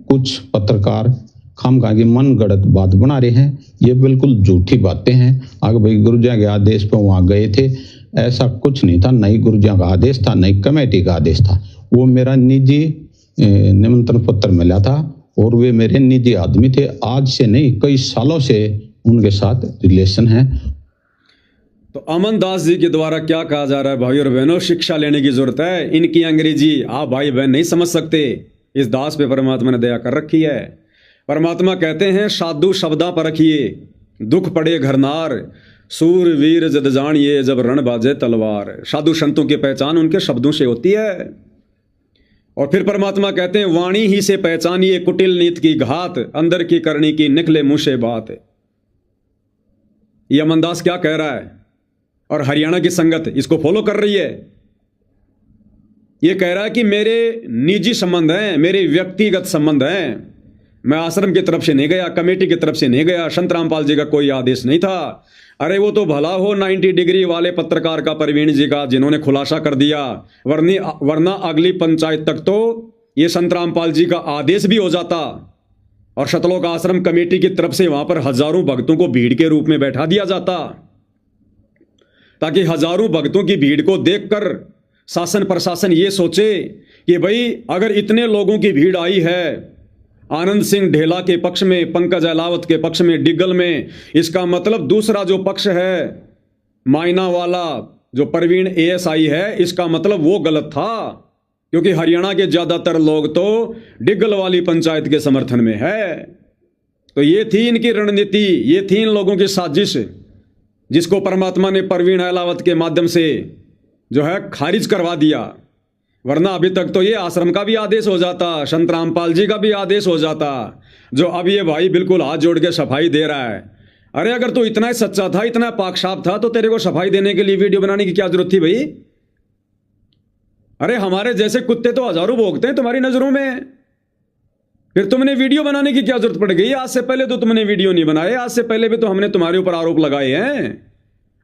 कुछ पत्रकार खामखा की मन गढ़ंत बात बना रहे हैं। ये बिल्कुल झूठी बातें हैं। आगे भाई गुरुजी के आदेश पर वहां गए थे, ऐसा कुछ नहीं था। नहीं गुरुजी का आदेश था, नहीं कमेटी का आदेश था। वो मेरा निजी निमंत्रण पत्र मिला था और वे मेरे निजी आदमी थे। आज से नहीं, कई सालों से उनके साथ रिलेशन है। तो अमन दास जी के द्वारा क्या कहा जा रहा है, भाई और बहनों, शिक्षा लेने की जरूरत है। इनकी अंग्रेजी आप भाई बहन नहीं समझ सकते। इस दास पे परमात्मा ने दया कर रखी है। परमात्मा कहते हैं, साधु शब्दा पर रखिए, दुख पड़े घरनार, सूर वीर जद जानिए, जब रण बाजे तलवार। साधु संतों की पहचान उनके शब्दों से होती है। और फिर परमात्मा कहते हैं, वाणी ही से पहचानिए कुटिल नीत की घात, अंदर की करनी की निकले मुंह से बात। ये अमन दास क्या कह रहा है, और हरियाणा की संगत इसको फॉलो कर रही है। ये कह रहा है कि मेरे निजी संबंध हैं, मेरे व्यक्तिगत संबंध हैं। मैं आश्रम की तरफ से नहीं गया, कमेटी की तरफ से नहीं गया, संत रामपाल जी का कोई आदेश नहीं था। अरे वो तो भला हो 90 डिग्री वाले पत्रकार का, प्रवीण जी का, जिन्होंने खुलासा कर दिया। वरना अगली पंचायत तक तो ये संत रामपाल जी का आदेश भी हो जाता और सतलोक आश्रम कमेटी की तरफ से वहां पर हजारों भक्तों को भीड़ के रूप में बैठा दिया जाता, ताकि हजारों भक्तों की भीड़ को देखकर शासन प्रशासन ये सोचे कि भाई अगर इतने लोगों की भीड़ आई है आनंद सिंह ढेला के पक्ष में, पंकज अहलावत के पक्ष में, डिग्गल में, इसका मतलब दूसरा जो पक्ष है मायना वाला जो प्रवीण एएसआई है, इसका मतलब वो गलत था, क्योंकि हरियाणा के ज्यादातर लोग तो डिग्गल वाली पंचायत के समर्थन में है। तो ये थी इनकी रणनीति, ये थी इन लोगों की साजिश, जिसको परमात्मा ने प्रवीण अहलावत के माध्यम से जो है खारिज करवा दिया। वरना अभी तक तो ये आश्रम का भी आदेश हो जाता, संत रामपाल जी का भी आदेश हो जाता, जो अब ये भाई बिल्कुल हाथ जोड़ के सफाई दे रहा है। अरे अगर तू इतना ही सच्चा था, इतना पाक साफ था, तो तेरे को सफाई देने के लिए वीडियो बनाने की क्या जरूरत थी भाई? अरे हमारे जैसे कुत्ते तो हजारों भोगते हैं तुम्हारी नजरों में, फिर तुमने वीडियो बनाने की क्या जरूरत पड़ गई? आज से पहले तो तुमने वीडियो नहीं बनाए, आज से पहले भी तो हमने तुम्हारे ऊपर आरोप लगाए हैं।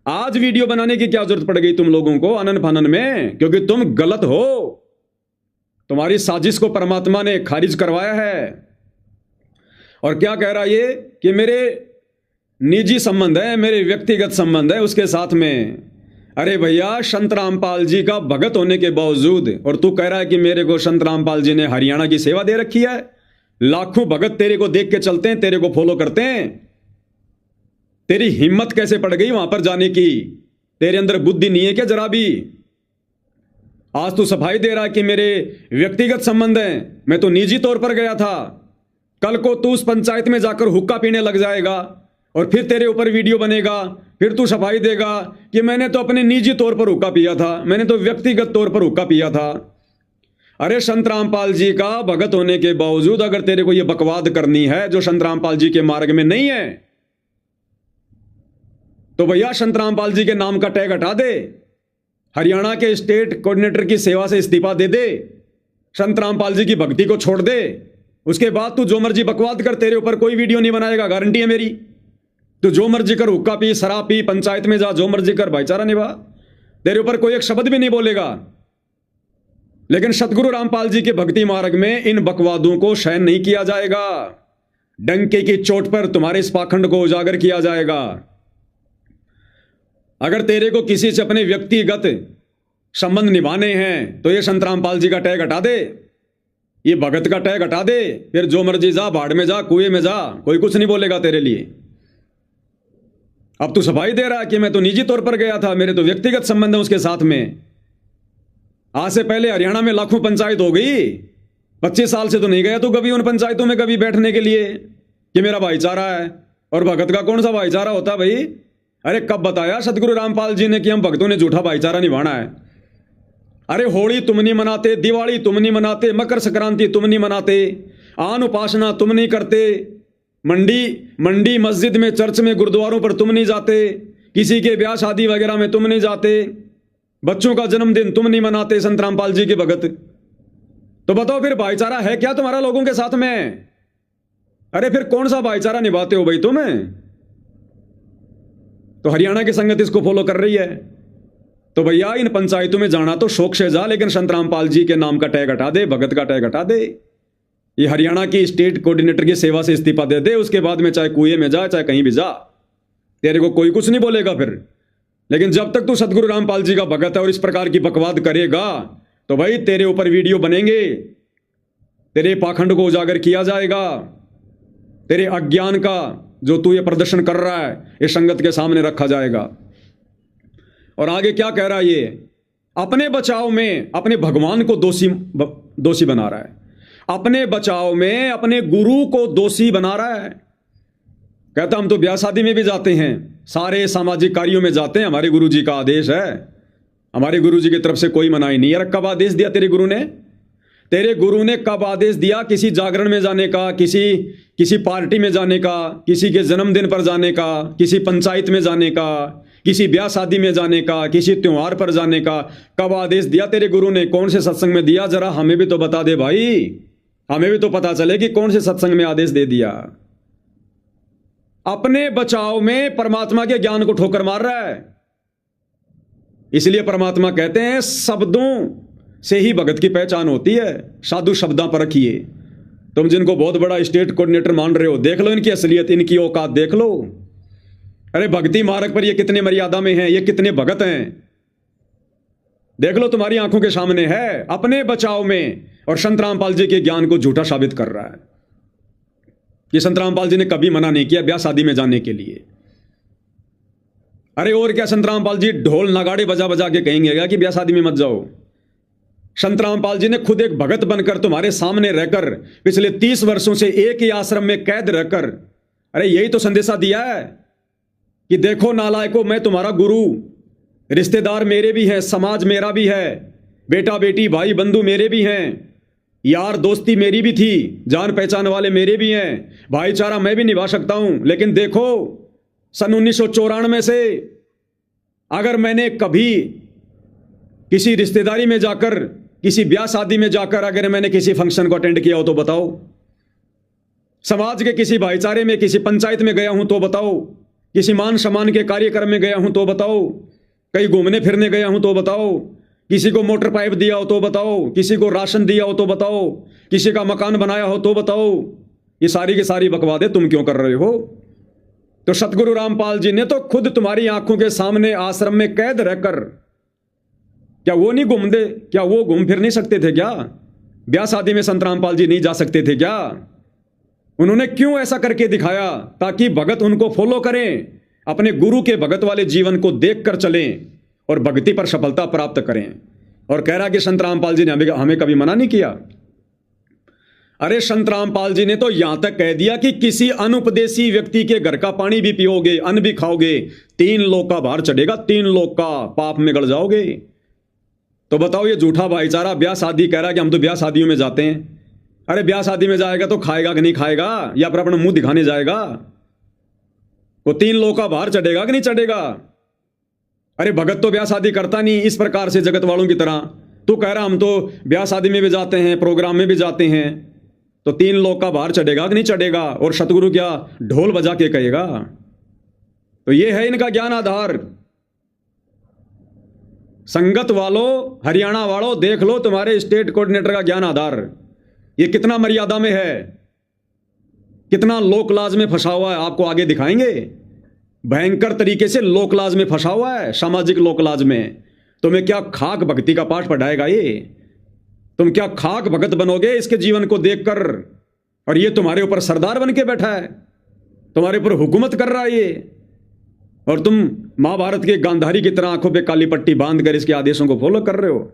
आज वीडियो बनाने की क्या जरूरत पड़ गई तुम लोगों को अनन फनन में? क्योंकि तुम गलत हो, तुम्हारी साजिश को परमात्मा ने खारिज करवाया है। और क्या कह रहा है ये कि मेरे निजी संबंध है, मेरे व्यक्तिगत संबंध है उसके साथ में। अरे भैया, संत रामपाल जी का भगत होने के बावजूद, और तू कह रहा है कि मेरे को संत रामपाल जी ने हरियाणा की सेवा दे रखी है। लाखों भगत तेरे को देख के चलते हैं, तेरे को फॉलो करते हैं। तेरी हिम्मत कैसे पड़ गई वहां पर जाने की? तेरे अंदर बुद्धि नहीं है क्या जरा भी? आज तू सफाई दे रहा है कि मेरे व्यक्तिगत संबंध हैं, मैं तो निजी तौर पर गया था। कल को तू उस पंचायत में जाकर हुक्का पीने लग जाएगा और फिर तेरे ऊपर वीडियो बनेगा, फिर तू सफाई देगा कि मैंने तो अपने निजी तौर पर हुक्का पिया था, मैंने तो व्यक्तिगत तौर पर हुक्का पिया था। अरे संत रामपाल जी का भगत होने के बावजूद अगर तेरे को यह बकवाद करनी है जो संत रामपाल जी के मार्ग में नहीं है, तो भैया संत रामपाल जी के नाम का टैग हटा दे, हरियाणा के स्टेट कोऑर्डिनेटर की सेवा से इस्तीफा दे दे, संत रामपाल जी की भक्ति को छोड़ दे। उसके बाद तू जो मर्जी बकवाद कर, तेरे ऊपर कोई वीडियो नहीं बनाएगा, गारंटी है मेरी। तू जो मर्जी कर, हुक्का पी, शराब पी, पंचायत में जा, जो मर्जी कर, भाईचारा निभा, तेरे ऊपर कोई एक शब्द भी नहीं बोलेगा। लेकिन सतगुरु रामपाल जी के भक्ति मार्ग में इन बकवादों को सहन नहीं किया जाएगा। डंके की चोट पर तुम्हारे इस पाखंड को उजागर किया जाएगा। अगर तेरे को किसी से अपने व्यक्तिगत संबंध निभाने हैं तो ये संत रामपाल जी का टैग हटा दे, ये भगत का टैग हटा दे, फिर जो मर्जी जा, भाड़ में जा, कुएं में जा, कोई कुछ नहीं बोलेगा तेरे लिए। अब तू सफाई दे रहा है कि मैं तो निजी तौर पर गया था, मेरे तो व्यक्तिगत संबंध है उसके साथ में। आज से पहले हरियाणा में लाखों पंचायत हो गई, 25 साल से तो नहीं गया तू कभी उन पंचायतों में कभी बैठने के लिए कि मेरा भाईचारा है। और भगत का कौन सा भाईचारा होता भाई? अरे कब बताया सतगुरु रामपाल जी ने कि हम भक्तों ने झूठा भाईचारा निभाना है? अरे होली तुम नहीं मनाते, दिवाली तुम नहीं मनाते, मकर संक्रांति तुम नहीं मनाते, आन उपासना तुम नहीं करते, मंडी मस्जिद में, चर्च में, गुरुद्वारों पर तुम नहीं जाते, किसी के ब्याह शादी वगैरह में तुम नहीं जाते, बच्चों का जन्मदिन तुम नहीं मनाते, संत रामपाल जी के भगत। तो बताओ फिर भाईचारा है क्या तुम्हारा लोगों के साथ में? अरे फिर कौन सा भाईचारा निभाते हो भाई तुम? तो हरियाणा की संगत इसको फॉलो कर रही है। तो भैया इन पंचायतों में जाना तो शौक से जा, लेकिन संत रामपाल जी के नाम का टैग हटा दे, भगत का टैग हटा दे। ये हरियाणा की स्टेट कोऑर्डिनेटर की सेवा से इस्तीफा दे दे, उसके बाद में चाहे कुएं में जा चाहे कहीं भी जा, तेरे को कोई कुछ नहीं बोलेगा फिर। लेकिन जब तक तू सतगुरु रामपाल जी का भगत है और इस प्रकार की बकवाद करेगा तो भाई तेरे ऊपर वीडियो बनेंगे, तेरे पाखंड को उजागर किया जाएगा, तेरे अज्ञान का जो तू ये प्रदर्शन कर रहा है ये संगत के सामने रखा जाएगा। और आगे क्या कह रहा है ये, अपने बचाव में अपने भगवान को दोषी बना रहा है, अपने बचाव में अपने गुरु को दोषी बना रहा है। कहता हम तो ब्याह शादी में भी जाते हैं, सारे सामाजिक कार्यों में जाते हैं, हमारे गुरु जी का आदेश है, हमारे गुरु जी की तरफ से कोई मनाही नहीं है। कब आदेश दिया तेरे गुरु ने? तेरे गुरु ने कब आदेश दिया किसी जागरण में जाने का, किसी पार्टी में जाने का, किसी के जन्मदिन पर जाने का, किसी पंचायत में जाने का, किसी ब्याह शादी में जाने का, किसी त्योहार पर जाने का? कब आदेश दिया तेरे गुरु ने? कौन से सत्संग में दिया? जरा हमें भी तो बता दे भाई, हमें भी तो पता चले कि कौन से सत्संग में आदेश दे दिया। अपने बचाव में परमात्मा के ज्ञान को ठोकर मार रहा है। इसलिए परमात्मा कहते हैं शब्दों से ही भगत की पहचान होती है, साधु शब्दां पर रखिए। तुम जिनको बहुत बड़ा स्टेट कोऑर्डिनेटर मान रहे हो, देख लो इनकी असलियत, इनकी औकात देख लो। अरे भक्ति मार्ग पर ये कितने मर्यादा में हैं, ये कितने भगत हैं, देख लो, तुम्हारी आंखों के सामने है। अपने बचाव में, और संत रामपाल जी के ज्ञान को झूठा साबित कर रहा है। ये संत रामपाल जी ने कभी मना नहीं किया ब्याह शादी में जाने के लिए। अरे और क्या, संत रामपाल जी ढोल नगाड़े बजा बजा के कहेंगे कि ब्याह शादी में मत जाओ? संत रामपाल जी ने खुद एक भगत बनकर तुम्हारे सामने रहकर पिछले 30 वर्षों से एक ही आश्रम में कैद रहकर अरे यही तो संदेशा दिया है कि देखो नालायकों, मैं तुम्हारा गुरु, रिश्तेदार मेरे भी हैं, समाज मेरा भी है, बेटा बेटी भाई बंधु मेरे भी हैं, यार दोस्ती मेरी भी थी, जान पहचान वाले मेरे भी हैं, भाईचारा मैं भी निभा सकता हूं। लेकिन देखो सन 1994 से अगर मैंने कभी किसी रिश्तेदारी में जाकर, किसी ब्याह शादी में जाकर अगर मैंने किसी फंक्शन को अटेंड किया हो तो बताओ, समाज के किसी भाईचारे में, किसी पंचायत में गया हूं तो बताओ, किसी मान सम्मान के कार्यक्रम में गया हूं तो बताओ, कहीं घूमने फिरने गया हूं तो बताओ, किसी को मोटर पाइप दिया हो तो बताओ, किसी को राशन दिया हो तो बताओ, किसी का मकान बनाया हो तो बताओ। ये सारी की सारी बकवादें तुम क्यों कर रहे हो? तो सतगुरु रामपाल जी ने तो खुद तुम्हारी आंखों के सामने आश्रम में कैद रहकर, क्या वो नहीं घूम दे? क्या वो घूम फिर नहीं सकते थे क्या? ब्याह शादी में संत रामपाल जी नहीं जा सकते थे क्या? उन्होंने क्यों ऐसा करके दिखाया? ताकि भगत उनको फॉलो करें, अपने गुरु के भगत वाले जीवन को देखकर चलें और भक्ति पर सफलता प्राप्त करें। और कह रहा कि संत रामपाल जी ने हमें कभी मना नहीं किया। अरे संत रामपाल जी ने तो यहां तक कह दिया कि किसी अनुपदेशी व्यक्ति के घर का पानी भी पियोगे, अन्न भी खाओगे, 3 लोक का भार चढ़ेगा, 3 लोक का पाप में गड़ जाओगे। तो बताओ ये झूठा भाईचारा ब्याह शादी कह रहा है कि हम तो ब्याह शादियों में जाते हैं। अरे ब्याह शादी में जाएगा तो खाएगा कि नहीं खाएगा, या फिर अपना मुंह दिखाने जाएगा? वो 3 लोक का भार चढ़ेगा कि नहीं चढ़ेगा? अरे भगत तो ब्याह शादी करता नहीं इस प्रकार से जगत वालों की तरह। तू कह रहा हम तो ब्याह शादी में भी जाते हैं, प्रोग्राम में भी जाते हैं, तो 3 लोक का भार चढ़ेगा कि नहीं चढ़ेगा? और सतगुरु क्या ढोल बजा के कहेगा? तो ये है इनका ज्ञान आधार। संगत वालों, हरियाणा वालों, देख लो तुम्हारे स्टेट कोऑर्डिनेटर का ज्ञान आधार ये कितना मर्यादा में है, कितना लोकलाज में फंसा हुआ है। आपको आगे दिखाएंगे। भयंकर तरीके से लोकलाज में फंसा हुआ है, सामाजिक लोकलाज में। तुम्हें क्या खाक भक्ति का पाठ पढ़ाएगा ये? तुम क्या खाक भगत बनोगे इसके जीवन को देखकर? और ये तुम्हारे ऊपर सरदार बन के बैठा है, तुम्हारे ऊपर हुकूमत कर रहा है ये, और तुम महाभारत के गांधारी की तरह आंखों पे काली पट्टी बांध कर इसके आदेशों को फॉलो कर रहे हो।